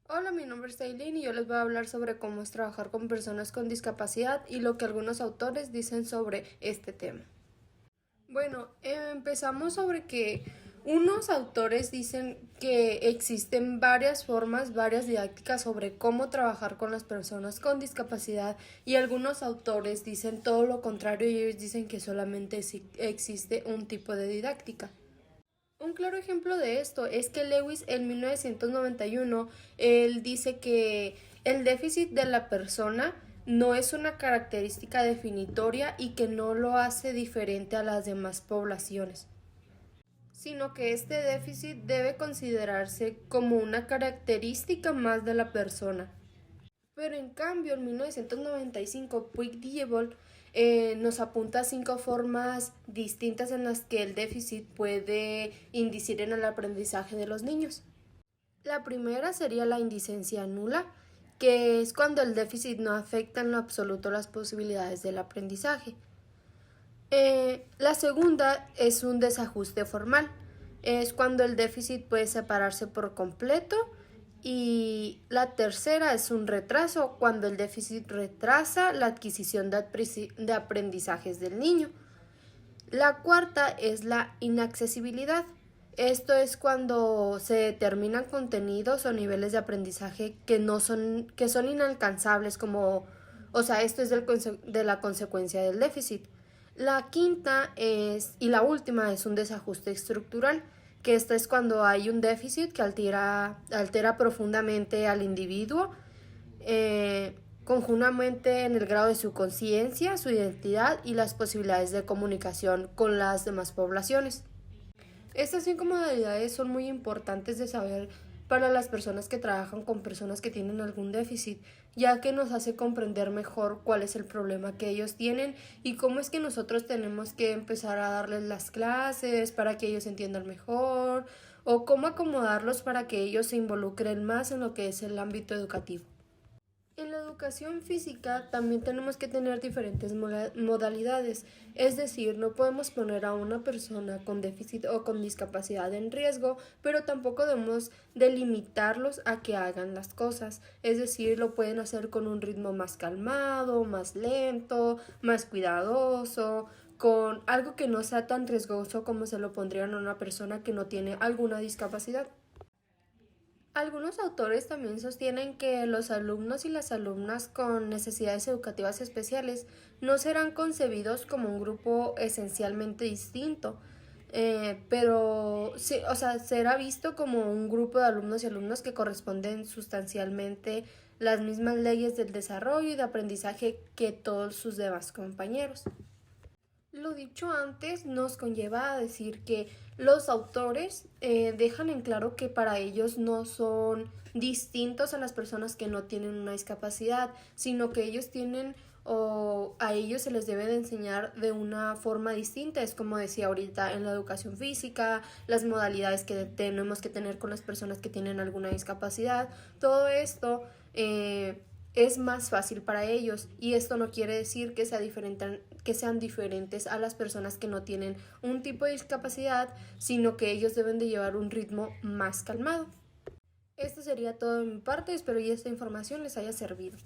Hola, mi nombre es Aileen y yo les voy a hablar sobre cómo es trabajar con personas con discapacidad y lo que algunos autores dicen sobre este tema. Bueno, empezamos sobre que unos autores dicen que existen varias formas, varias didácticas sobre cómo trabajar con las personas con discapacidad y algunos autores dicen todo lo contrario y ellos dicen que solamente existe un tipo de didáctica. Un claro ejemplo de esto es que Lewis en 1991 él dice que el déficit de la persona no es una característica definitoria y que no lo hace diferente a las demás poblaciones, sino que este déficit debe considerarse como una característica más de la persona. Pero en cambio, en 1995, Puig-Diebol nos apunta 5 formas distintas en las que el déficit puede incidir en el aprendizaje de los niños. La primera sería la indicencia nula, que es cuando el déficit no afecta en lo absoluto las posibilidades del aprendizaje. La segunda es un desajuste formal. Es cuando el déficit puede separarse por completo. Y la tercera es un retraso, cuando el déficit retrasa la adquisición de aprendizajes del niño. La cuarta es la inaccesibilidad. Esto es cuando se determinan contenidos o niveles de aprendizaje que son inalcanzables, esto es de la consecuencia del déficit. La quinta y la última es un desajuste estructural, que esta es cuando hay un déficit que altera profundamente al individuo, conjuntamente en el grado de su conciencia, su identidad y las posibilidades de comunicación con las demás poblaciones. Estas 5 modalidades son muy importantes de saber para las personas que trabajan con personas que tienen algún déficit, ya que nos hace comprender mejor cuál es el problema que ellos tienen y cómo es que nosotros tenemos que empezar a darles las clases para que ellos entiendan mejor o cómo acomodarlos para que ellos se involucren más en lo que es el ámbito educativo. En la educación física también tenemos que tener diferentes modalidades, es decir, no podemos poner a una persona con déficit o con discapacidad en riesgo, pero tampoco debemos delimitarlos a que hagan las cosas, es decir, lo pueden hacer con un ritmo más calmado, más lento, más cuidadoso, con algo que no sea tan riesgoso como se lo pondrían a una persona que no tiene alguna discapacidad. Algunos autores también sostienen que los alumnos y las alumnas con necesidades educativas especiales no serán concebidos como un grupo esencialmente distinto, pero sí, será visto como un grupo de alumnos y alumnas que corresponden sustancialmente las mismas leyes del desarrollo y de aprendizaje que todos sus demás compañeros. Lo dicho antes nos conlleva a decir que los autores dejan en claro que para ellos no son distintos a las personas que no tienen una discapacidad, sino que ellos tienen o a ellos se les debe de enseñar de una forma distinta. Es como decía ahorita en la educación física, las modalidades que tenemos que tener con las personas que tienen alguna discapacidad. Todo esto es más fácil para ellos y esto no quiere decir que sean diferentes a las personas que no tienen un tipo de discapacidad, sino que ellos deben de llevar un ritmo más calmado. Esto sería todo de mi parte, espero que esta información les haya servido.